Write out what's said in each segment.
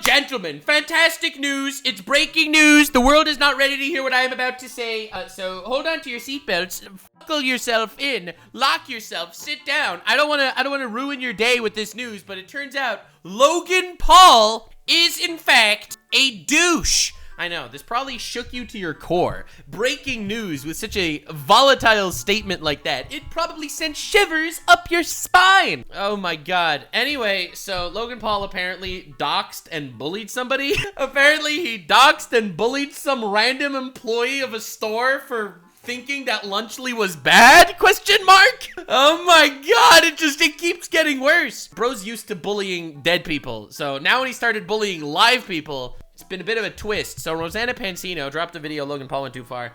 gentlemen, fantastic news. It's breaking news. The world is not ready to hear what I am about to say. So hold on to your seatbelts, buckle yourself in, lock yourself, sit down. I don't want to ruin your day with this news, but it turns out Logan Paul is in fact a douche. I know, this probably shook you to your core. Breaking news with such a volatile statement like that, it probably sent shivers up your spine. Oh my god. Anyway, so Logan Paul apparently doxed and bullied somebody. Apparently he doxed and bullied some random employee of a store for thinking that Lunchly was bad? Question mark? Oh my god, it keeps getting worse. Bro's used to bullying dead people, so now when he started bullying live people, it's been a bit of a twist. So Rosanna Pansino dropped a video, Logan Paul went too far.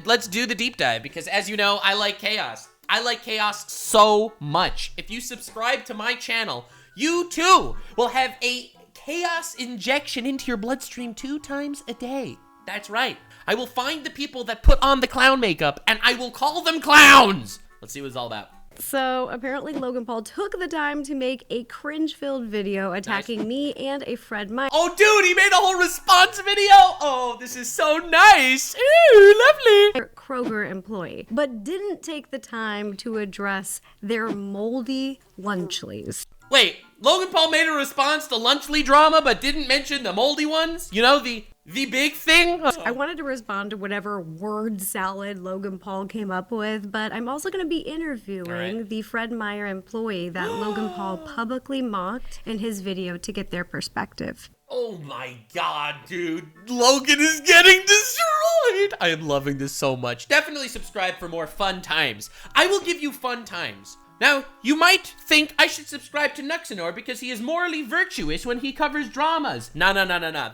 Let's do the deep dive, because as you know, I like chaos. I like chaos so much. If you subscribe to my channel, you too will have a chaos injection into your bloodstream 2 times a day. That's right. I will find the people that put on the clown makeup, and I will call them clowns. Let's see what it's all about. So apparently Logan Paul took the time to make a cringe-filled video attacking me and a friend Mike. Oh dude, he made a whole response video. Oh, this is so nice. Ooh, lovely. Kroger employee, but didn't take the time to address their moldy Lunchlies. Wait, Logan Paul made a response to Lunchly drama, but didn't mention the moldy ones? You know, the big thing? I wanted to respond to whatever word salad Logan Paul came up with, but I'm also going to be interviewing the Fred Meyer employee that Logan Paul publicly mocked in his video to get their perspective. Oh my god, dude. Logan is getting destroyed. I am loving this so much. Definitely subscribe for more fun times. I will give you fun times. Now, you might think I should subscribe to Nuxanor because he is morally virtuous when he covers dramas. No.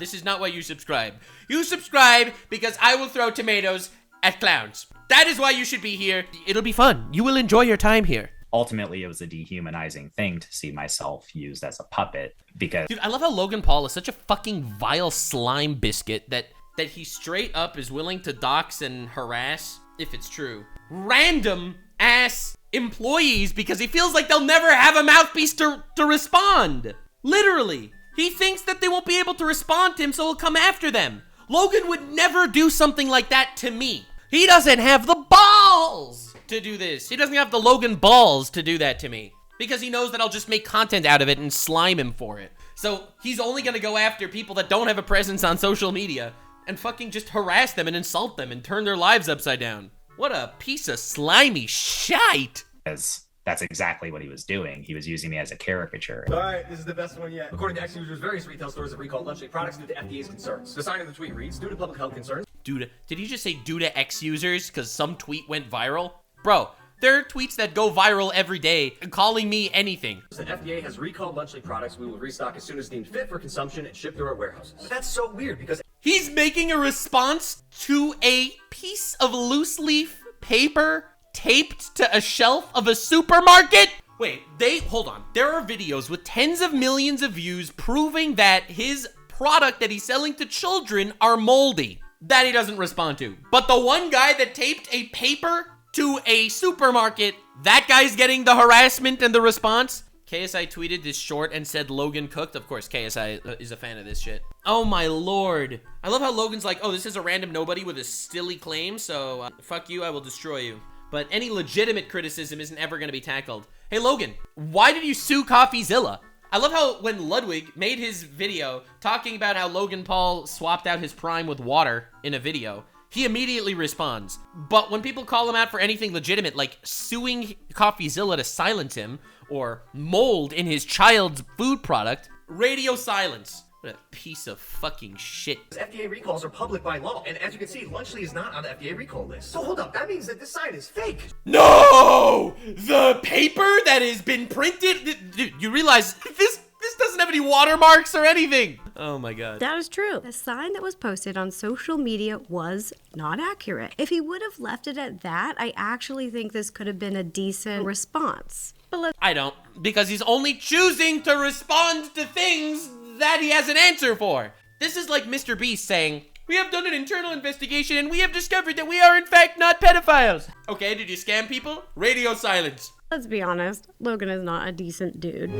This is not why you subscribe. You subscribe because I will throw tomatoes at clowns. That is why you should be here. It'll be fun. You will enjoy your time here. Ultimately, it was a dehumanizing thing to see myself used as a puppet because... Dude, I love how Logan Paul is such a fucking vile slime biscuit that he straight up is willing to dox and harass, if it's true, random ass employees because he feels like they'll never have a mouthpiece to respond. Literally. He thinks that they won't be able to respond to him, so he'll come after them. Logan would never do something like that to me. He doesn't have the balls to do this. He doesn't have the Logan balls to do that to me because he knows that I'll just make content out of it and slime him for it. So he's only gonna go after people that don't have a presence on social media and fucking just harass them and insult them and turn their lives upside down. What a piece of slimy shite. Because that's exactly what he was doing. He was using me as a caricature. All right, this is the best one yet. According to ex-users, various retail stores have recalled Lunchly products due to FDA's concerns. The sign of the tweet reads, due to public health concerns. Did he just say due to ex-users because some tweet went viral? Bro, there are tweets that go viral every day calling me anything. The FDA has recalled Lunchly products. We will restock as soon as deemed fit for consumption and ship through our warehouses. But that's so weird because... He's making a response to a piece of loose leaf paper taped to a shelf of a supermarket? Wait, hold on. There are videos with tens of millions of views proving that his product that he's selling to children are moldy. That he doesn't respond to. But the one guy that taped a paper to a supermarket, that guy's getting the harassment and the response. KSI tweeted this short and said Logan cooked. Of course, KSI is a fan of this shit. Oh my lord. I love how Logan's like, oh, this is a random nobody with a silly claim, so fuck you, I will destroy you. But any legitimate criticism isn't ever gonna be tackled. Hey Logan, why did you sue CoffeeZilla? I love how when Ludwig made his video talking about how Logan Paul swapped out his Prime with water in a video, he immediately responds. But when people call him out for anything legitimate, like suing CoffeeZilla to silence him, or mold in his child's food product, radio silence. What a piece of fucking shit. FDA recalls are public by law, and as you can see, Lunchly is not on the FDA recall list. So hold up, that means that this sign is fake. No! The paper that has been printed, dude, you realize this doesn't have any watermarks or anything. Oh my god. That is true. The sign that was posted on social media was not accurate. If he would have left it at that, I actually think this could have been a decent response. But I don't, because he's only choosing to respond to things that he has an answer for. This is like Mr. Beast saying, we have done an internal investigation and we have discovered that we are in fact not pedophiles. Okay, did you scam people? Radio silence. let's be honest, Logan is not a decent dude.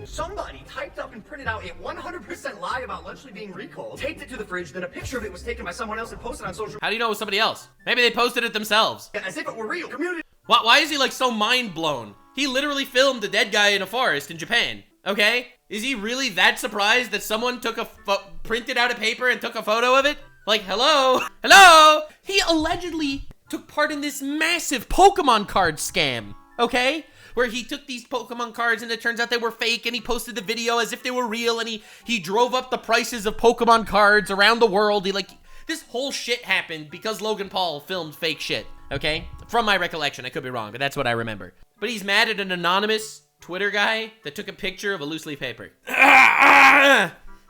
Somebody typed up and printed printed out a 100% lie about Lunchley being recalled, taped it to the fridge, then a picture of it was taken by someone else and posted on social How do you know it was somebody else? Maybe they posted it themselves. media as if it were real. Community. Why is he like so mind blown? He literally filmed a dead guy in a forest in Japan, okay? Is he really that surprised that someone took printed out a paper and took a photo of it? Like, hello? Hello? He allegedly took part in this massive Pokemon card scam, okay? Where he took these Pokemon cards and it turns out they were fake and he posted the video as if they were real and he drove up the prices of Pokemon cards around the world. This whole shit happened because Logan Paul filmed fake shit, okay? From my recollection, I could be wrong, but that's what I remember. But he's mad at an anonymous Twitter guy that took a picture of a loose leaf paper.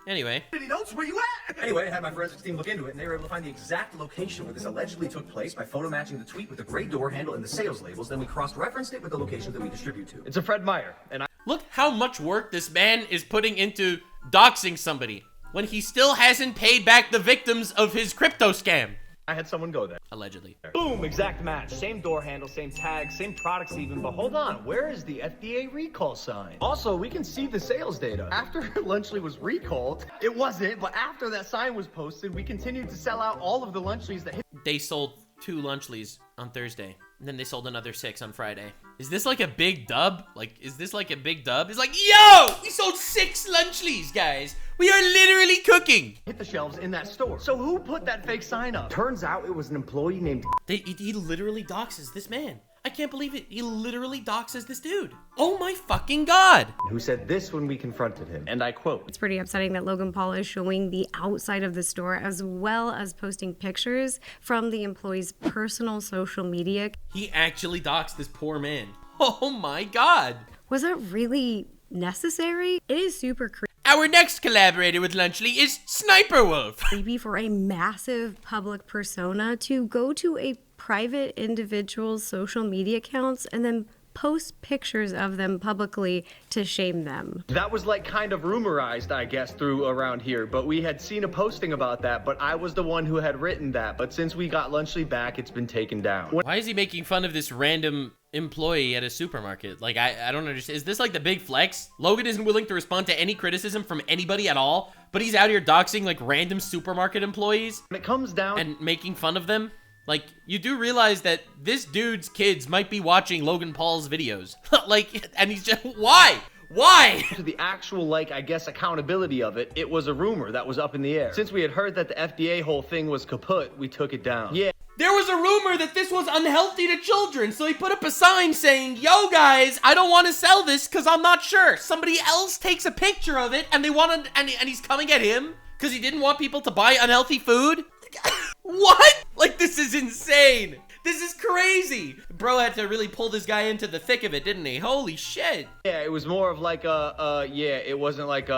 Anyway. Notes, where you at? Anyway, I had my forensics team look into it, and they were able to find the exact location where this allegedly took place by photo matching the tweet with the gray door handle and the sales labels. Then we cross-referenced it with the locations that we distribute to. It's a Fred Meyer, and Look how much work this man is putting into doxing somebody when he still hasn't paid back the victims of his crypto scam. I had someone go there. Allegedly. Boom, exact match. Same door handle, same tag, same products even, but hold on, where is the FDA recall sign? Also, we can see the sales data. After Lunchley was recalled, it wasn't, but after that sign was posted, we continued to sell out all of the Lunchleys that hit. They sold 2 Lunchleys on Thursday, and then they sold another 6 on Friday. Is this like a big dub? Is this like a big dub? It's like, yo, we sold 6 Lunchleys, guys. We are literally cooking. Hit the shelves in that store. So who put that fake sign up? Turns out it was an employee named He literally doxes this man. I can't believe it. He literally doxes this dude. Oh my fucking God. who said this when we confronted him, and I quote, It's pretty upsetting that Logan Paul is showing the outside of the store as well as posting pictures from the employee's personal social media. He actually doxed this poor man. Oh my God. Was that really necessary? It is super Our next collaborator with Lunchley is Sniper Wolf. creepy for a massive public persona to go to a private individual's social media accounts and then post pictures of them publicly to shame them. that was like kind of rumorized, I guess, through around here, but we had seen a posting about that, but I was the one who had written that, but since we got Lunchley back, it's been taken down. Why is he making fun of this random employee at a supermarket? Like, I don't understand. Is this like the big flex? Logan isn't willing to respond to any criticism from anybody at all, but he's out here doxing like random supermarket employees When it comes down and making fun of them. Like, you do realize that this dude's kids might be watching Logan Paul's videos. Like, and he's just, why? Why? to the actual, like, I guess, accountability of it, it was a rumor that was up in the air. Since we had heard that the FDA whole thing was kaput, we took it down. Yeah. There was a rumor that this was unhealthy to children, so he put up a sign saying, yo guys, I don't want to sell this because I'm not sure. Somebody else takes a picture of it and they want to, and he's coming at him because he didn't want people to buy unhealthy food? What? Like, this is insane. This is crazy. Bro had to really pull this guy into the thick of it, didn't he? Holy shit. Yeah, it was more of like yeah, it wasn't like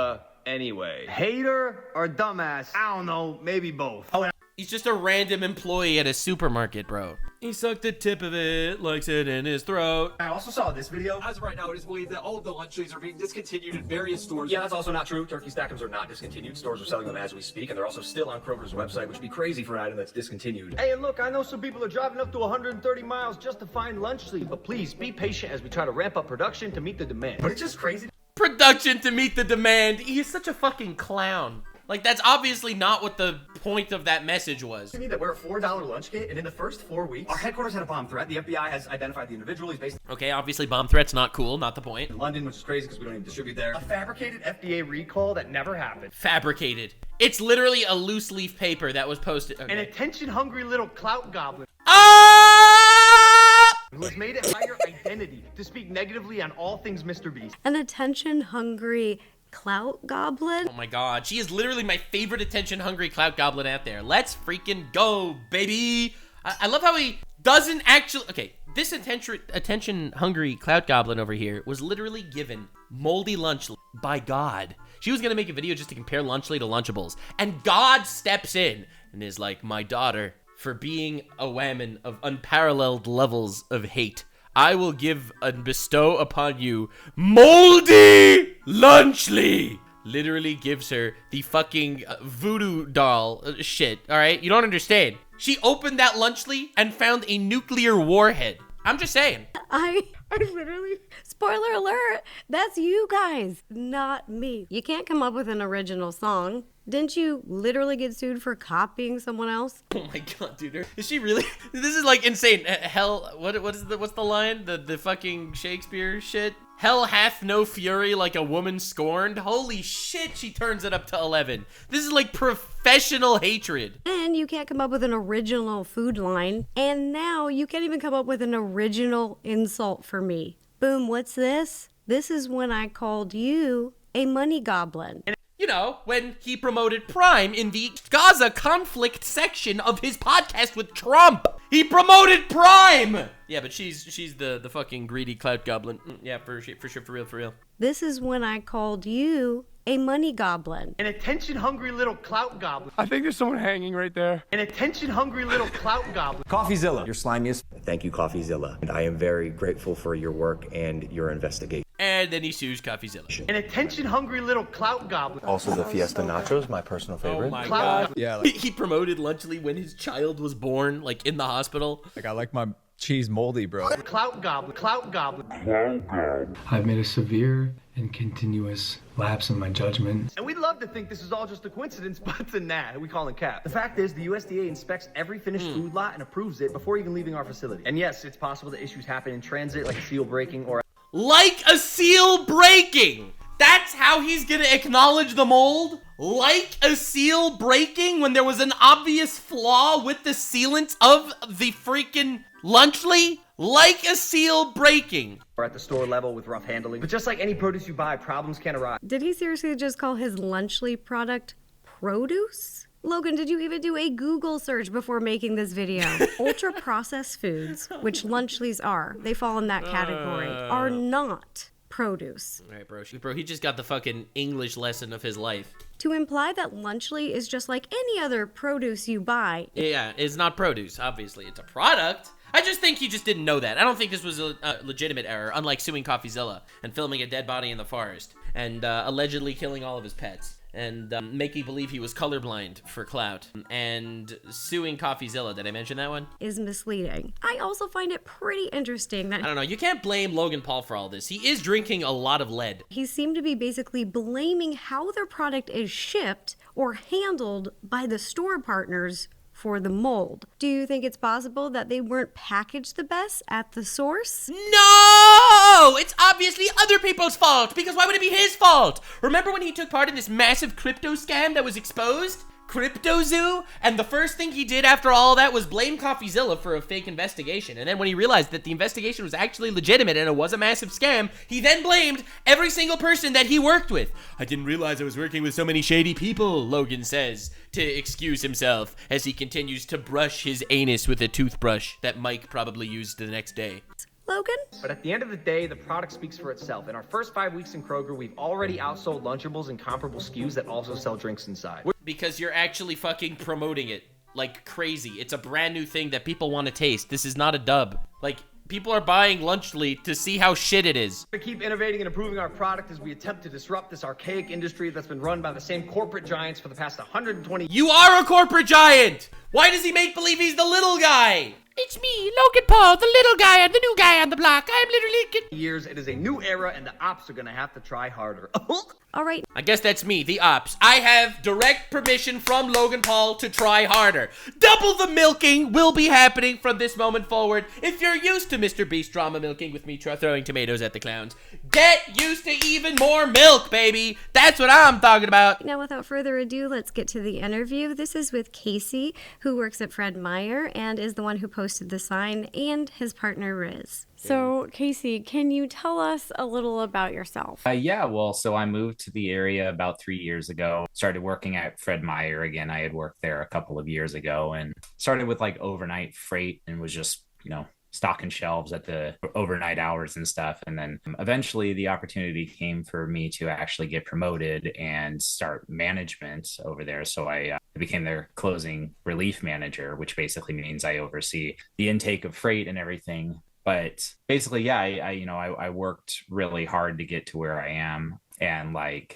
anyway. Hater or dumbass? I don't know, maybe both. Oh, He's just a random employee at a supermarket, bro. He sucked the tip of it, likes it in his throat. I also saw this video. As of right now, it is believed that all of the Lunchlys are being discontinued in various stores. Yeah, that's also not true. Turkey Stackums are not discontinued. Stores are selling them as we speak, and they're also still on Kroger's website, which would be crazy for an item that's discontinued. Hey, and look, I know some people are driving up to 130 miles just to find Lunchley, but please be patient as we try to ramp up production to meet the demand. But it's just crazy. Production to meet the demand. He is such a fucking clown. Like, that's obviously not what the point of that message was. To me that we're a $4 lunch kit, and in the first 4 weeks, our headquarters had a bomb threat. The FBI has identified the individual. He's based Okay, obviously bomb threat's not cool, not the point. in London, which is crazy because we don't even distribute there. A fabricated FDA recall that never happened. Fabricated. It's literally a loose leaf paper that was posted. An Okay. attention-hungry little clout goblin Ah! who has made it higher identity to speak negatively on all things Mr. Beast. An attention-hungry clout goblin? Oh my God, she is literally my favorite attention-hungry clout goblin out there. Let's freaking go, baby. I love how he doesn't actually. Okay, this attention-hungry clout goblin over here was literally given moldy lunch by God. She was gonna make a video just to compare Lunchley to Lunchables, and God steps in and is like, my daughter, for being a woman of unparalleled levels of hate, I will give and bestow upon you moldy Lunchley. Literally gives her the fucking voodoo doll shit, all right? You don't understand. She opened that Lunchley and found a nuclear warhead. I'm just saying. I literally... Spoiler alert! That's you guys, not me. You can't come up with an original song. Didn't you literally get sued for copying someone else? Oh my god, dude. Is she really? This is like insane. Hell, what's the line? The fucking Shakespeare shit? Hell hath no fury like a woman scorned. Holy shit, she turns it up to 11. This is like professional hatred. And you can't come up with an original food line. And now you can't even come up with an original insult for me. Boom, what's this? This is when I called you a money goblin. You know, when he promoted Prime in the Gaza conflict section of his podcast with Trump. He promoted Prime! Yeah, but she's the fucking greedy clout goblin. Yeah, for sure, for real. This is when I called you a money goblin. An attention-hungry little clout goblin. I think there's someone hanging right there. An attention-hungry little clout goblin. CoffeeZilla, you're slimiest. Thank you, CoffeeZilla. And I am very grateful for your work and your investigation. And then he sues CoffeeZilla. An attention-hungry little clout goblin. Also the Fiesta Nachos, my personal favorite. Oh my Clout god. Yeah, like, He promoted Lunchly when his child was born, like in the hospital. I like my cheese moldy, bro. Clout goblin. Clout goblin. I've made a severe and continuous lapse in my judgment. And we'd love to think this is all just a coincidence, but it's a nah. We call it cap. The fact is, the USDA inspects every finished food lot and approves it before even leaving our facility. And yes, it's possible that issues happen in transit, like a seal breaking or... Like a seal breaking! That's how he's gonna acknowledge the mold? Like a seal breaking when there was an obvious flaw with the sealant of the freaking Lunchly? Like a seal breaking. or at the store level with rough handling. But just like any produce you buy, problems can arise. Did he seriously just call his Lunchly product produce? Logan, did you even do a Google search before making this video? Ultra-processed foods, which Lunchlys are, they fall in that category, are not produce. All right, bro, he just got the fucking English lesson of his life. To imply that Lunchly is just like any other produce you buy. Yeah, it's not produce, obviously. It's a product. I just think he just didn't know that. I don't think this was a legitimate error, unlike suing CoffeeZilla and filming a dead body in the forest and allegedly killing all of his pets and making believe he was colorblind for clout and suing CoffeeZilla. Did I mention that one? Is misleading. I also find it pretty interesting that I don't know. You can't blame Logan Paul for all this. He is drinking a lot of lead. he seemed to be basically blaming how their product is shipped or handled by the store partners for the mold. Do you think it's possible that they weren't packaged the best at the source? No! It's obviously other people's fault, because why would it be his fault? Remember when he took part in this massive crypto scam that was exposed? Crypto Zoo? And the first thing he did after all that was blame CoffeeZilla for a fake investigation. And then when he realized that the investigation was actually legitimate and it was a massive scam, he then blamed every single person that he worked with. I didn't realize I was working with so many shady people, Logan says, to excuse himself as he continues to brush his anus with a toothbrush that Mike probably used the next day. Logan? But at the end of the day, the product speaks for itself. In our first 5 weeks in Kroger, we've already outsold Lunchables and comparable SKUs that also sell drinks inside. Because you're actually fucking promoting it like crazy. It's a brand new thing that people want to taste. This is not a dub. Like, people are buying Lunchly to see how shit it is. We keep innovating and improving our product as we attempt to disrupt this archaic industry that's been run by the same corporate giants for the past 120 years. You are a corporate giant! Why does he make believe he's the little guy? It's me, Logan Paul, the little guy and the new guy on the block. I'm literally... It is a new era, and the ops are gonna have to try harder. All right. I guess that's me, the ops. I have direct permission from Logan Paul to try harder. Double the milking will be happening from this moment forward. If you're used to Mr. Beast drama milking with me throwing tomatoes at the clowns, get used to even more milk, baby. That's what I'm talking about. Now, without further ado, let's get to the interview. This is with Casey, who works at Fred Meyer and is the one who posted the sign, and his partner, Riz. So, Casey, can you tell us a little about yourself? So I moved to the area about 3 years ago, started working at Fred Meyer again. I had worked there a couple of years ago and started with like overnight freight and was just, stocking shelves at the overnight hours and stuff. And then eventually the opportunity came for me to actually get promoted and start management over there. So I became their closing relief manager, which basically means I oversee the intake of freight and everything. But basically, I worked really hard to get to where I am. And I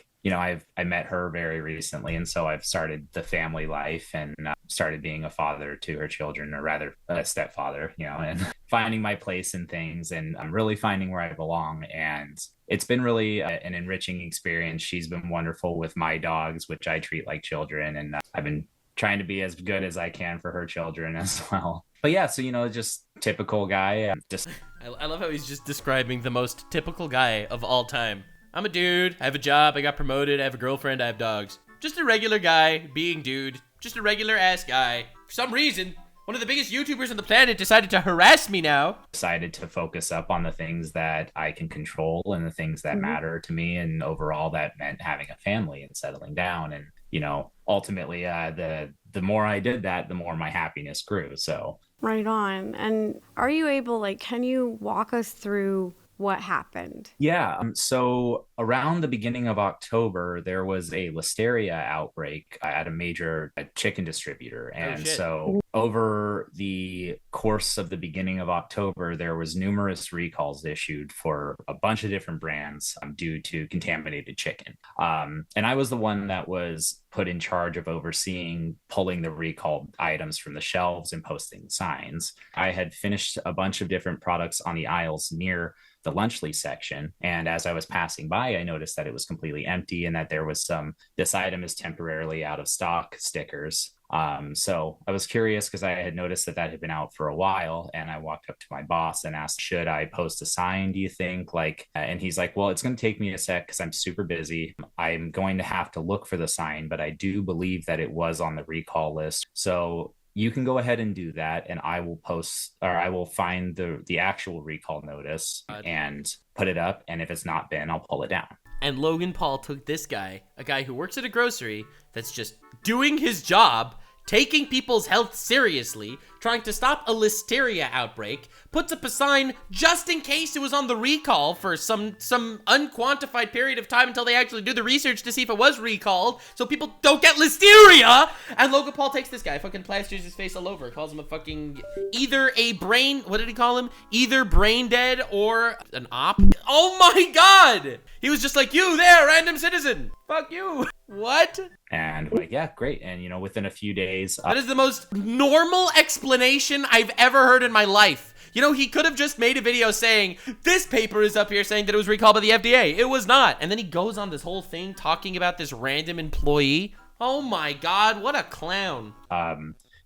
met her very recently. And so I've started the family life and started being a father to her children, or rather a stepfather, and finding my place in things, and I'm really finding where I belong. And it's been really an enriching experience. She's been wonderful with my dogs, which I treat like children, and I've been trying to be as good as I can for her children as well. But yeah, so just typical guy. I love how he's just describing the most typical guy of all time. I'm a dude, I have a job, I got promoted, I have a girlfriend, I have dogs. Just a regular guy being dude, just a regular ass guy. For some reason, one of the biggest YouTubers on the planet decided to harass me now. Decided to focus up on the things that I can control and the things that matter to me, and overall that meant having a family and settling down. And ultimately the more I did that, the more my happiness grew. So Right on. And are you able, can you walk us through what happened? Yeah. So around the beginning of October, there was a listeria outbreak at a major chicken distributor. And so over the course of the beginning of October, there was numerous recalls issued for a bunch of different brands due to contaminated chicken. And I was the one that was put in charge of overseeing pulling the recalled items from the shelves and posting signs. I had finished a bunch of different products on the aisles near the Lunchly section, and as I was passing by, I noticed that it was completely empty and that there was this item is temporarily out of stock stickers. So I was curious because I had noticed that had been out for a while, and I walked up to my boss and asked, should I post a sign, do you think? And he's like, well, it's going to take me a sec because I'm super busy. I'm going to have to look for the sign, but I do believe that it was on the recall list. So you can go ahead and do that, and I will find the actual recall notice and put it up, and if it's not been, I'll pull it down. And Logan Paul took this guy, a guy who works at a grocery that's just doing his job, taking people's health seriously, trying to stop a listeria outbreak, puts up a sign just in case it was on the recall for some unquantified period of time until they actually do the research to see if it was recalled, so people don't get listeria. And Logan Paul takes this guy, fucking plasters his face all over, calls him a fucking what did he call him? Either brain dead or an op. Oh my god! He was just like, you there, random citizen. Fuck you. What? And yeah, great. And within a few days, that is the most normal explanation I've ever heard in my life. He could have just made a video saying, this paper is up here saying that it was recalled by the FDA. It was not. And then he goes on this whole thing talking about this random employee. Oh my god, what a clown.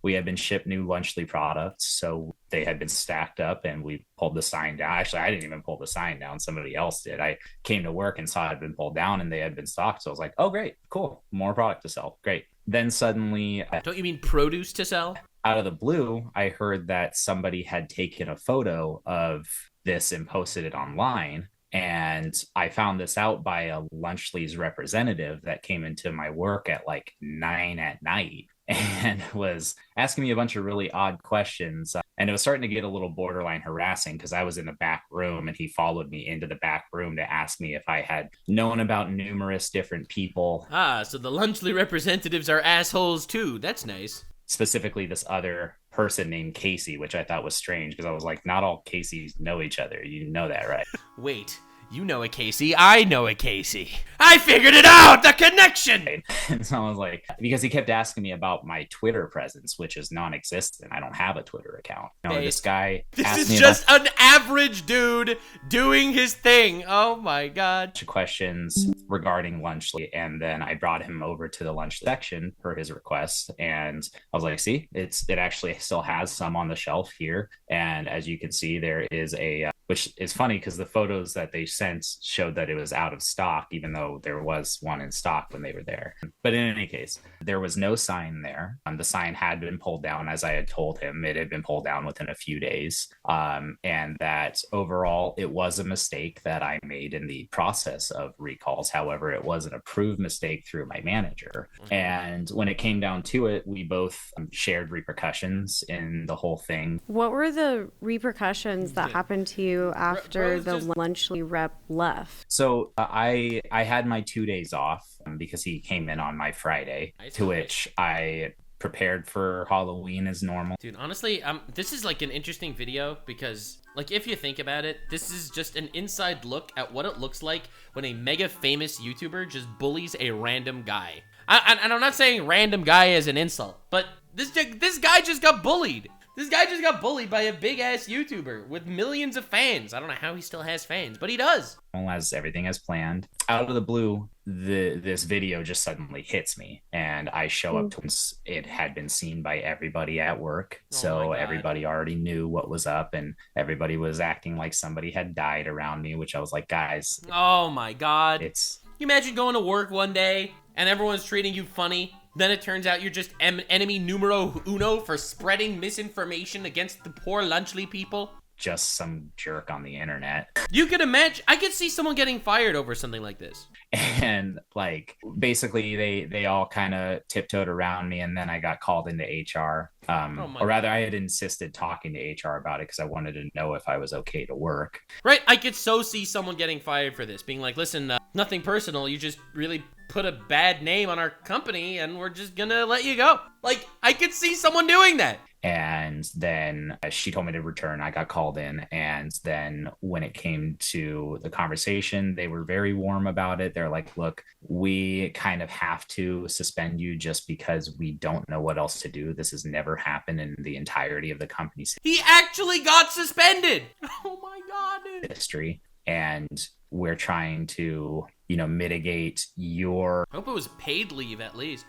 We had been shipped new Lunchly products, so they had been stacked up, and we pulled the sign down. Actually, I didn't even pull the sign down. Somebody else did. I came to work and saw it had been pulled down, and they had been stocked. So I was like, oh, great, cool, more product to sell. Great. Then suddenly... Don't you mean produce to sell? Out of the blue, I heard that somebody had taken a photo of this and posted it online. And I found this out by a Lunchly's representative that came into my work at 9 at night and was asking me a bunch of really odd questions. And it was starting to get a little borderline harassing because I was in the back room and he followed me into the back room to ask me if I had known about numerous different people. Ah, so the Lunchly representatives are assholes too. That's nice. Specifically this other person named Casey, which I thought was strange because I was like, not all Caseys know each other. You know that, right? Wait. You know a Casey, I know a Casey. I figured it out, the connection! And so I was like, because he kept asking me about my Twitter presence, which is non-existent. I don't have a Twitter account. This guy This is just an average dude doing his thing. Oh my god. Questions regarding Lunchly, and then I brought him over to the Lunch section per his request, and I was like, see, it actually still has some on the shelf here, and as you can see, there is a which is funny because the photos that they sent showed that it was out of stock, even though there was one in stock when they were there. But in any case, there was no sign there. The sign had been pulled down, as I had told him. It had been pulled down within a few days. And that overall, it was a mistake that I made in the process of recalls. However, it was an approved mistake through my manager. And when it came down to it, we both shared repercussions in the whole thing. What were the repercussions that happened to you after the Lunchly rep left? So I had my 2 days off because he came in on my Friday, to which I prepared for Halloween as normal. Dude, honestly, this is an interesting video because, if you think about it, this is just an inside look at what it looks like when a mega famous YouTuber just bullies a random guy. And I'm not saying random guy as an insult, but This guy just got bullied. This guy just got bullied by a big-ass YouTuber with millions of fans. I don't know how he still has fans, but he does. As everything as planned. Out of the blue, this video just suddenly hits me, and I show up once it had been seen by everybody at work. So everybody already knew what was up, and everybody was acting like somebody had died around me, which I was like, guys. Oh my God. It's... You imagine going to work one day and everyone's treating you funny. Then it turns out you're just enemy numero uno for spreading misinformation against the poor Lunchly people. Just some jerk on the internet. You could imagine, I could see someone getting fired over something like this. And like, basically they all kind of tiptoed around me, and then I got called into HR. Or rather, I had insisted talking to HR about it because I wanted to know if I was okay to work. Right, I could so see someone getting fired for this, being like, listen, nothing personal, you just really put a bad name on our company and we're just gonna let you go. Like, I could see someone doing that. And then she told me to return. I got called in. And then when it came to the conversation, they were very warm about it. They're like, look, we kind of have to suspend you just because we don't know what else to do. This has never happened in the entirety of the company's He actually got suspended. Oh my God. history. And we're trying to, mitigate your... I hope it was paid leave at least.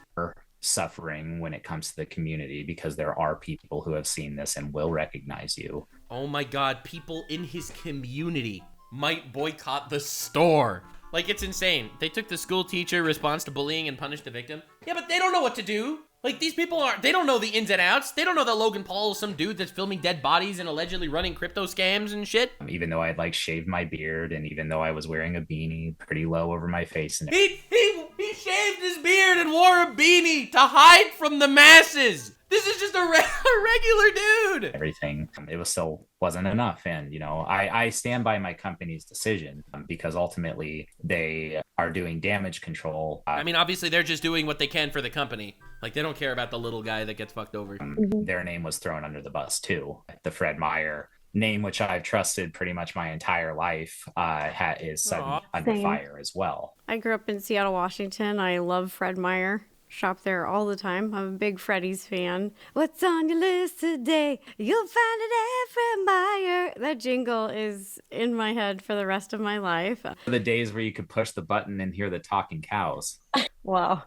Suffering when it comes to the community, because there are people who have seen this and will recognize you. Oh my God, people in his community might boycott the store. Like, it's insane. They took the school teacher response to bullying and punished the victim. Yeah, but they don't know what to do. Like, these people they don't know the ins and outs. They don't know that Logan Paul is some dude that's filming dead bodies and allegedly running crypto scams and shit. Even though I'd shaved my beard, and even though I was wearing a beanie pretty low over my face, and he shaved his beard and wore a beanie to hide from the masses. This is just a regular dude. Everything, it still wasn't enough. And, I stand by my company's decision because ultimately they are doing damage control. I mean, obviously they're just doing what they can for the company. Like, they don't care about the little guy that gets fucked over. Their name was thrown under the bus too. The Fred Meyer name, which I've trusted pretty much my entire life, is suddenly under fire as well. I grew up in Seattle, Washington. I love Fred Meyer. Shop there all the time. I'm a big Freddy's fan. What's on your list today? You'll find it at Fred Meyer. That jingle is in my head for the rest of my life. The days where you could push the button and hear the talking cows. Wow.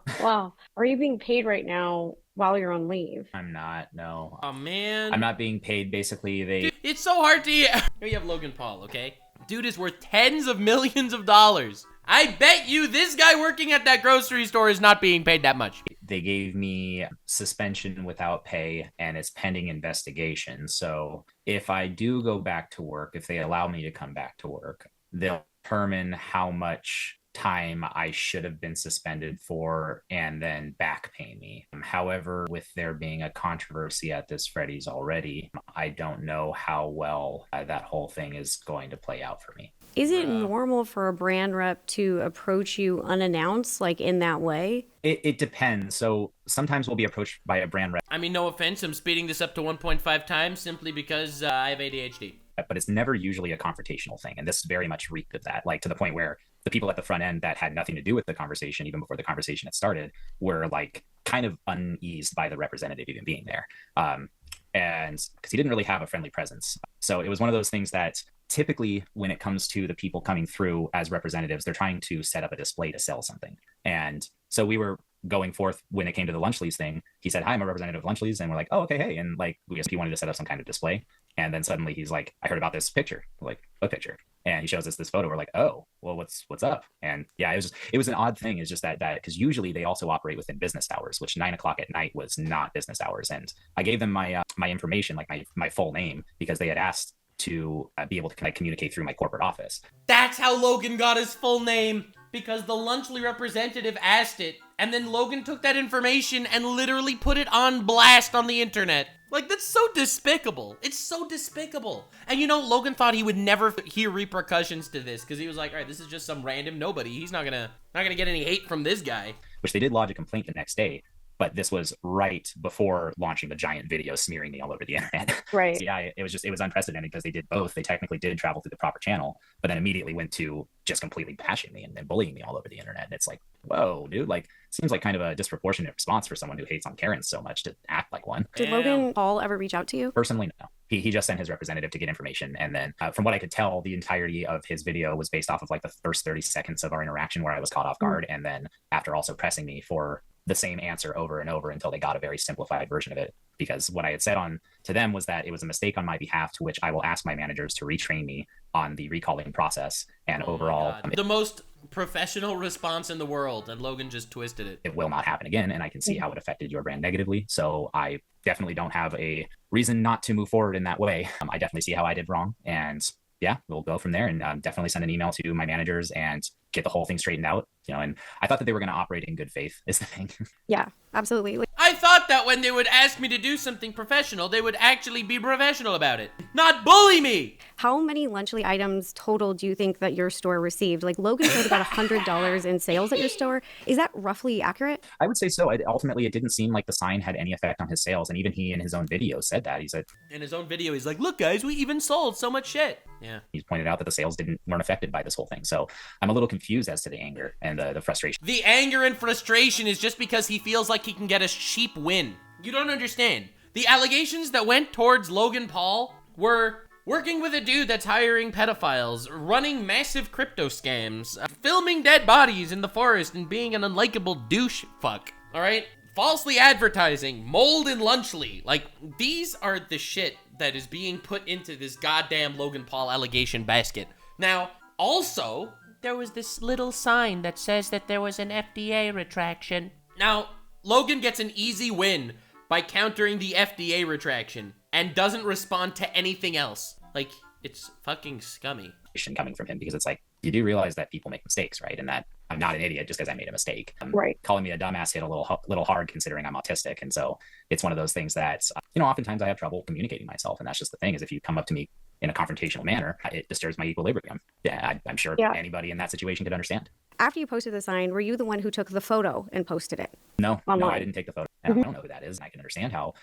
Are you being paid right now while you're on leave? I'm not, no. Oh, man. I'm not being paid. Basically, Dude, it's so hard to... Here you have Logan Paul, okay? Dude is worth tens of millions of dollars. I bet you this guy working at that grocery store is not being paid that much. They gave me suspension without pay, and it's pending investigation. So if I do go back to work, if they allow me to come back to work, they'll determine how much time I should have been suspended for and then back pay me. However, with there being a controversy at this Freddy's already, I don't know how well that whole thing is going to play out for me. Is it normal for a brand rep to approach you unannounced, like in that way? It depends. So sometimes we'll be approached by a brand rep. I mean, no offense, I'm speeding this up to 1.5 times simply because I have ADHD. But it's never usually a confrontational thing. And this very much reeked of that, like to the point where the people at the front end that had nothing to do with the conversation, even before the conversation had started, were like kind of uneased by the representative even being there. And because he didn't really have a friendly presence. So it was one of those things that typically when it comes to the people coming through as representatives, they're trying to set up a display to sell something. And so we were going forth when it came to the Lunchleys thing. He said, hi, I'm a representative of Lunchleys. And we're like, oh, okay, hey. And like, we guess he wanted to set up some kind of display. And then suddenly he's like, I heard about this picture. We're like, what picture? And he shows us this photo. We're like, oh, well, what's up? And yeah, it was an odd thing. It's just that because usually they also operate within business hours, which 9 o'clock at night was not business hours. And I gave them my information, like my full name, because they had asked to be able to kind of communicate through my corporate office. That's how Logan got his full name, because the Lunchley representative asked it, and then Logan took that information and literally put it on blast on the internet. Like, that's so despicable. It's so despicable. And Logan thought he would never hear repercussions to this, because he was like, all right, this is just some random nobody. He's not gonna get any hate from this guy. Which they did lodge a complaint the next day. but this was right before launching the giant video smearing me all over the internet. Right. So yeah, it was unprecedented because they did both. They technically did travel through the proper channel, but then immediately went to just completely bashing me and bullying me all over the internet. And it's like, whoa, dude, like, seems like kind of a disproportionate response for someone who hates on Karens so much to act like one. Did Logan Paul ever reach out to you? Personally, no. He just sent his representative to get information. And then from what I could tell, the entirety of his video was based off of like the first 30 seconds of our interaction where I was caught off guard. And then after also pressing me for the same answer over and over until they got a very simplified version of it. Because what I had said to them was that it was a mistake on my behalf, to which I will ask my managers to retrain me on the recalling process. And overall, the most professional response in the world, and Logan just twisted it. It will not happen again, and I can see how it affected your brand negatively. So I definitely don't have a reason not to move forward in that way. I definitely see how I did wrong, and yeah, we'll go from there. And definitely send an email to my managers and get the whole thing straightened out. You know, and I thought that they were going to operate in good faith is the thing. Yeah, absolutely. I thought that when they would ask me to do something professional, they would actually be professional about it, not bully me. How many Lunchly items total do you think that your store received? Like, Logan showed about $100 in sales at your store. Is that roughly accurate? I would say so. Ultimately, it didn't seem like the sign had any effect on his sales. And even he in his own video said that. He said, in his own video, he's like, look, guys, we even sold so much shit. Yeah. He's pointed out that the sales weren't affected by this whole thing. So I'm a little confused as to the anger and the frustration. The anger and frustration is just because he feels like he can get a cheap win. You don't understand. The allegations that went towards Logan Paul were working with a dude that's hiring pedophiles, running massive crypto scams, filming dead bodies in the forest, and being an unlikable douche fuck. All right? Falsely advertising, mold in Lunchly. Like, these are the shit that is being put into this goddamn Logan Paul allegation basket. Now, also, there was this little sign that says that there was an FDA retraction. Now, Logan gets an easy win by countering the FDA retraction and doesn't respond to anything else. Like, it's fucking scummy. Coming from him, because it's like, you do realize that people make mistakes, right? And that I'm not an idiot just because I made a mistake. Right. Calling me a dumbass hit a little hard considering I'm autistic. And so it's one of those things that, oftentimes I have trouble communicating myself. And that's just the thing, is if you come up to me in a confrontational manner, it disturbs my equilibrium. Yeah, I'm sure anybody in that situation could understand. After you posted the sign, were you the one who took the photo and posted it? No, online? I didn't take the photo. I don't know who that is. And I can understand how,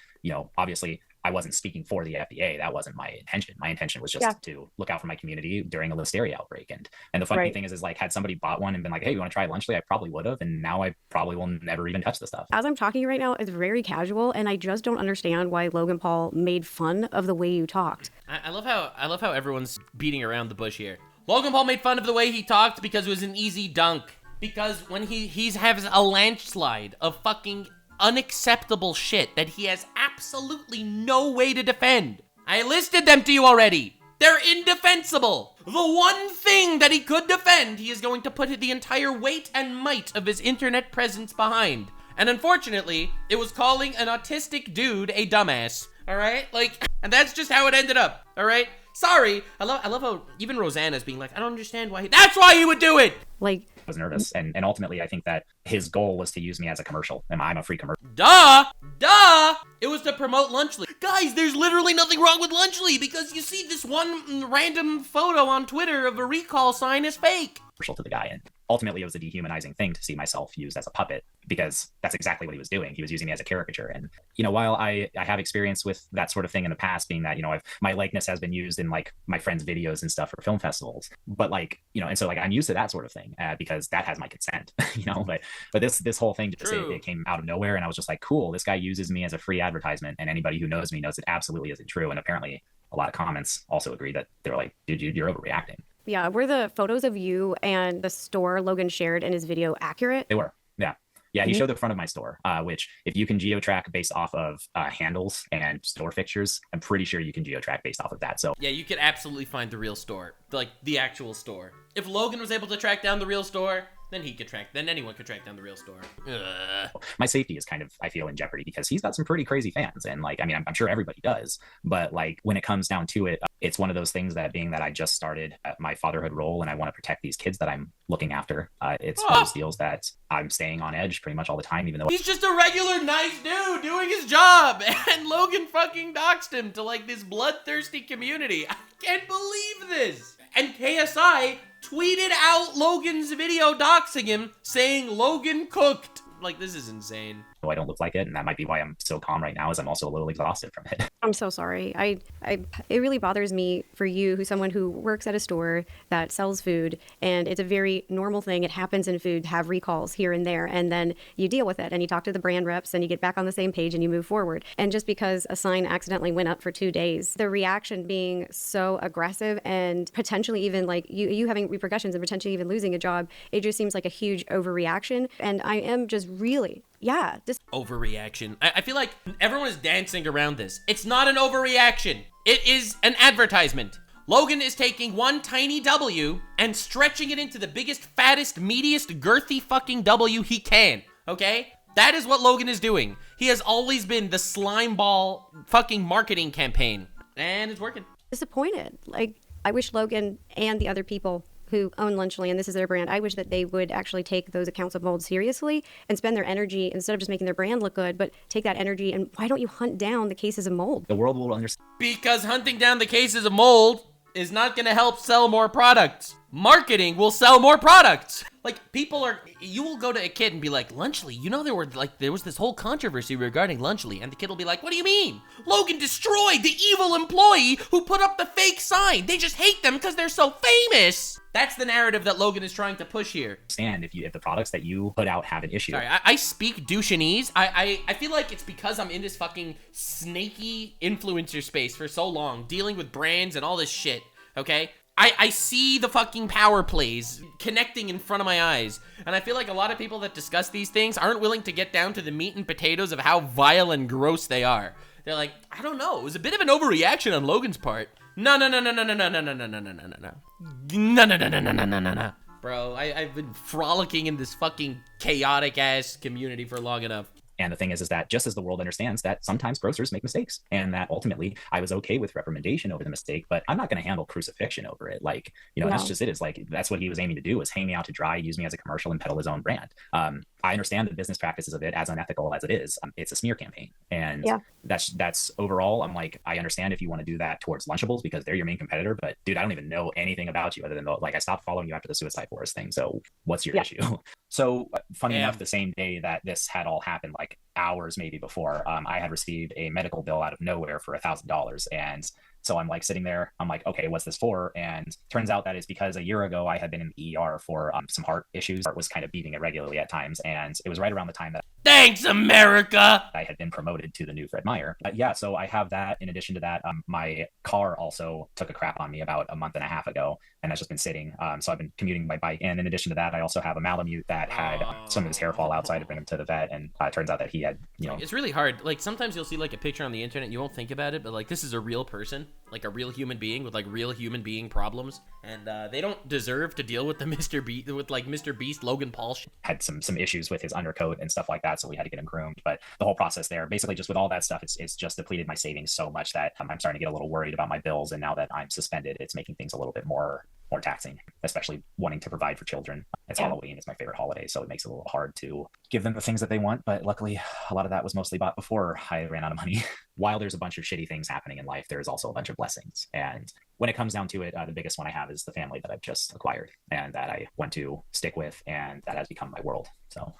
obviously I wasn't speaking for the FDA. That wasn't my intention. My intention was just to look out for my community during a listeria outbreak. And the funny thing is like, had somebody bought one and been like, hey, you want to try Lunchly? I probably would have. And now I probably will never even touch the stuff. As I'm talking right now, it's very casual, and I just don't understand why Logan Paul made fun of the way you talked. I love how everyone's beating around the bush here. Logan Paul made fun of the way he talked because it was an easy dunk. Because when he has a landslide of fucking unacceptable shit that he has absolutely no way to defend. I listed them to you already. They're indefensible. The one thing that he could defend, he is going to put the entire weight and might of his internet presence behind. And unfortunately, it was calling an autistic dude a dumbass. All right? And that's just how it ended up. All right? Sorry. I love how even Rosanna's being like, I don't understand why that's why he would do it. I was nervous. And ultimately, I think that his goal was to use me as a commercial. And I'm a free commercial. Duh! It was to promote Lunchly. Guys, there's literally nothing wrong with Lunchly because you see this one random photo on Twitter of a recall sign is fake. To the guy, and ultimately it was a dehumanizing thing to see myself used as a puppet, because that's exactly what he was doing. He was using me as a caricature. And while I have experience with that sort of thing in the past, being that my likeness has been used in like my friends' videos and stuff for film festivals, but and so I'm used to that sort of thing because that has my consent. But this whole thing just it came out of nowhere, and I was just like, cool, this guy uses me as a free advertisement, and anybody who knows me knows it absolutely isn't true. And apparently a lot of comments also agree that they were like, dude, you're overreacting. Yeah, were the photos of you and the store Logan shared in his video accurate? They were, yeah. Yeah, he showed the front of my store, which if you can geo-track based off of handles and store fixtures, I'm pretty sure you can geo-track based off of that. So yeah, you could absolutely find the real store, like the actual store. If Logan was able to track down the real store, then anyone could track down the real store. Ugh. My safety is kind of, I feel, in jeopardy because he's got some pretty crazy fans. And I'm sure everybody does. But when it comes down to it, it's one of those things that being that I just started my fatherhood role and I want to protect these kids that I'm looking after. It's one of those deals that I'm staying on edge pretty much all the time, even though he's just a regular nice dude doing his job. And Logan fucking doxed him to this bloodthirsty community. I can't believe this. And KSI tweeted out Logan's video doxing him, saying Logan cooked. Like, this is insane. I don't look like it, and that might be why I'm so calm right now, is I'm also a little exhausted from it. I'm so sorry. It really bothers me for you, who's someone who works at a store that sells food, and it's a very normal thing. It happens in food to have recalls here and there, and then you deal with it, and you talk to the brand reps, and you get back on the same page, and you move forward. And just because a sign accidentally went up for 2 days, the reaction being so aggressive and potentially even like you having repercussions and potentially even losing a job, it just seems like a huge overreaction. And I am just really, overreaction. I feel like everyone is dancing around this. It's not an overreaction. It is an advertisement. Logan is taking one tiny W and stretching it into the biggest, fattest, meatiest, girthy fucking W he can, okay? That is what Logan is doing. He has always been the slime ball fucking marketing campaign, and it's working. disappointed. Like, I wish Logan and the other people who own Lunchly, and this is their brand, I wish that they would actually take those accounts of mold seriously and spend their energy, instead of just making their brand look good, but take that energy and why don't you hunt down the cases of mold? The world will understand. Because hunting down the cases of mold is not gonna help sell more products. Marketing will sell more products. Like, you will go to a kid and be like, Lunchly, you know there was this whole controversy regarding Lunchly, and the kid will be like, what do you mean? Logan destroyed the evil employee who put up the fake sign. They just hate them because they're so famous. That's the narrative that Logan is trying to push here. And if the products that you put out have an issue. Sorry, I speak Douchanese. I feel like it's because I'm in this fucking snaky influencer space for so long, dealing with brands and all this shit, okay? I see the fucking power plays connecting in front of my eyes, and I feel like a lot of people that discuss these things aren't willing to get down to the meat and potatoes of how vile and gross they are. They're like, I don't know, it was a bit of an overreaction on Logan's part. No. Bro, I've been frolicking in this fucking chaotic ass community for long enough. And the thing is that just as the world understands that sometimes grocers make mistakes, and that ultimately I was okay with reprimandation over the mistake, but I'm not going to handle crucifixion over it. Like, that's just it. Is like, that's what he was aiming to do, was hang me out to dry, use me as a commercial, and peddle his own brand. I understand the business practices of it, as unethical as it is. It's a smear campaign. And that's overall, I'm like, I understand if you want to do that towards Lunchables because they're your main competitor, but dude, I don't even know anything about you other than I stopped following you after the Suicide Forest thing. So what's your issue? So funny enough, the same day that this had all happened, like hours maybe before, I had received a medical bill out of nowhere for $1,000. And so I'm like sitting there, I'm like, okay, what's this for? And turns out that it's because a year ago I had been in the ER for some heart issues. Heart was kind of beating irregularly at times. And it was right around the time that Thanks, America! I had been promoted to the new Fred Meyer. So I have that. In addition to that, my car also took a crap on me about a month and a half ago, and that's just been sitting. So I've been commuting by bike. And in addition to that, I also have a Malamute that had some of his hair fall outside. I bring him to the vet, and it turns out that he had, It's really hard. Like, sometimes you'll see like a picture on the internet, you won't think about it, but like, this is a real person, like a real human being with like real human being problems, and they don't deserve to deal with the Mr. Beast Logan Paul shit. Had some issues with his undercoat and stuff like that, so we had to get him groomed. But the whole process there, basically just with all that stuff, it's just depleted my savings so much that I'm starting to get a little worried about my bills. And now that I'm suspended, it's making things a little bit more taxing, especially wanting to provide for children. It's Halloween, it's my favorite holiday, so it makes it a little hard to give them the things that they want. But luckily, a lot of that was mostly bought before I ran out of money. While there's a bunch of shitty things happening in life, there's also a bunch of blessings. And when it comes down to it, the biggest one I have is the family that I've just acquired and that I want to stick with, and that has become my world. So,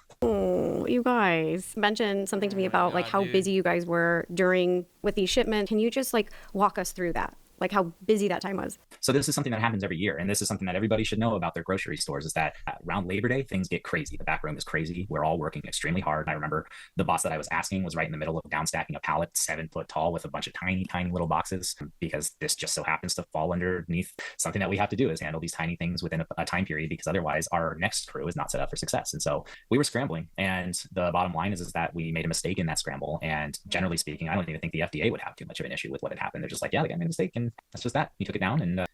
you guys mentioned something to me about like how busy you guys were with these shipments. Can you just like walk us through that? Like how busy that time was. So this is something that happens every year. And this is something that everybody should know about their grocery stores, is that around Labor Day, things get crazy. The back room is crazy. We're all working extremely hard. I remember the boss that I was asking was right in the middle of downstacking a pallet 7 foot tall with a bunch of tiny, tiny little boxes, because this just so happens to fall underneath something that we have to do, is handle these tiny things within a time period, because otherwise our next crew is not set up for success. And so we were scrambling. And the bottom line is that we made a mistake in that scramble. And generally speaking, I don't even think the FDA would have too much of an issue with what had happened. They're just like, yeah, they made a mistake, and that's just that. We took it down, and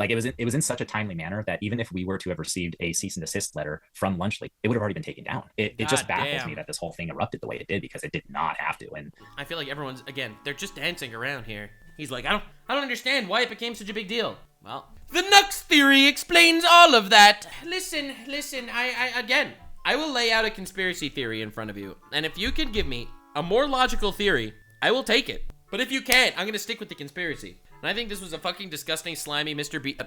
it was in such a timely manner that even if we were to have received a cease and desist letter from Lunchly, it would have already been taken down. It just baffles me that this whole thing erupted the way it did, because it did not have to. And I feel like everyone's, again, they're just dancing around here. He's like, I don't understand why it became such a big deal. Well, the Nux theory explains all of that. Listen, I will lay out a conspiracy theory in front of you, and if you can give me a more logical theory, I will take it. But if you can't, I'm gonna stick with the conspiracy. And I think this was a fucking disgusting, slimy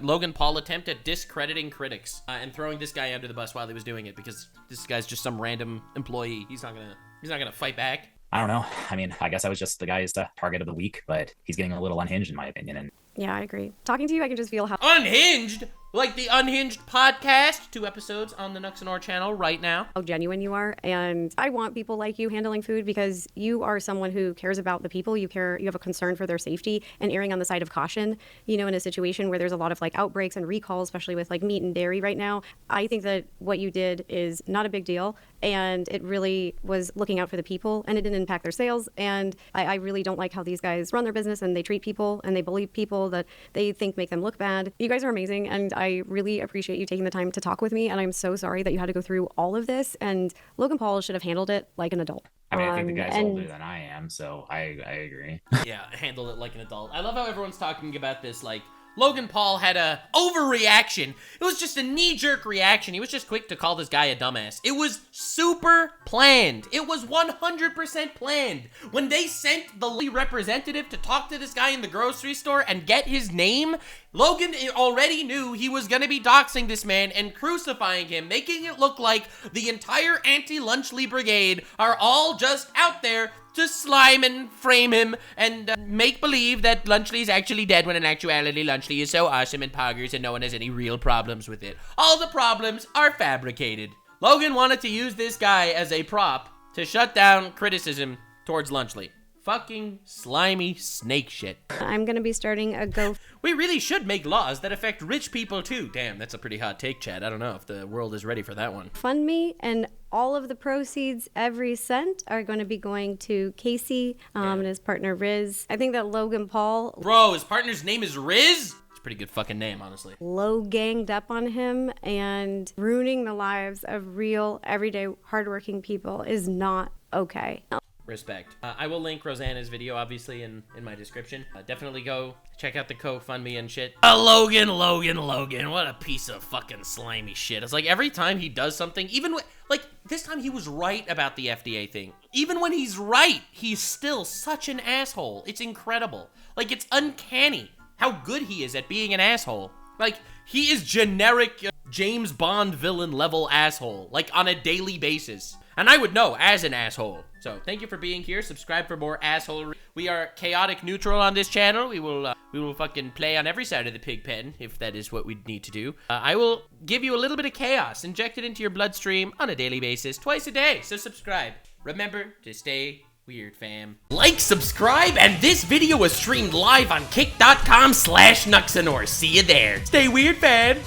Logan Paul attempt at discrediting critics and throwing this guy under the bus while he was doing it, because this guy's just some random employee. He's not gonna fight back. I don't know. I mean, I guess I was just the guy's target of the week, but he's getting a little unhinged in my opinion. And Yeah, I agree. Talking to you, I can just feel how Unhinged? Like the Unhinged podcast, 2 episodes on the Nuxanor channel right now. genuine you are. And I want people like you handling food because you are someone who cares about the people. You have a concern for their safety and erring on the side of caution, you know, in a situation where there's a lot of like outbreaks and recalls, especially with like meat and dairy right now. I think that what you did is not a big deal. And it really was looking out for the people, and it didn't impact their sales. And I really don't like how these guys run their business, and they treat people and they bully people that they think make them look bad. You guys are amazing, and I really appreciate you taking the time to talk with me. And I'm so sorry that you had to go through all of this. And Logan Paul should have handled it like an adult. I mean, I think the guy's older than I am, so I agree. Yeah, handle it like an adult. I love how everyone's talking about this like Logan Paul had a overreaction. It was just a knee-jerk reaction. He was just quick to call this guy a dumbass. It was super planned. It was 100% planned. When they sent the representative to talk to this guy in the grocery store and get his name, Logan already knew he was gonna be doxing this man and crucifying him, making it look like the entire anti-Lunchley brigade are all just out there to slime and frame him and make believe that Lunchley's actually dead when in actuality Lunchley is so awesome and poggers and no one has any real problems with it. All the problems are fabricated. Logan wanted to use this guy as a prop to shut down criticism towards Lunchley. Fucking slimy snake shit. I'm going to be starting a We really should make laws that affect rich people too. Damn, that's a pretty hot take, Chad. I don't know if the world is ready for that one. GoFundMe, and all of the proceeds, every cent, are going to be going to Casey and his partner Riz. I think that Logan Paul... Bro, his partner's name is Riz? It's a pretty good fucking name, honestly. Low ganged up on him, and ruining the lives of real, everyday, hardworking people is not okay. Respect. I will link Rosanna's video, obviously, in my description. Definitely go check out the GoFundMe and shit. Logan. What a piece of fucking slimy shit. It's like every time he does something, even like this time he was right about the FDA thing. Even when he's right, he's still such an asshole. It's incredible. Like, it's uncanny how good he is at being an asshole. Like, he is generic James Bond villain level asshole, like on a daily basis. And I would know as an asshole. So thank you for being here. Subscribe for more assholery. We are chaotic neutral on this channel. We will fucking play on every side of the pig pen if that is what we need to do. I will give you a little bit of chaos, inject it into your bloodstream on a daily basis, twice a day. So subscribe. Remember to stay weird, fam. Like, subscribe, and this video was streamed live on kick.com/Nuxanor. See you there. Stay weird, fam.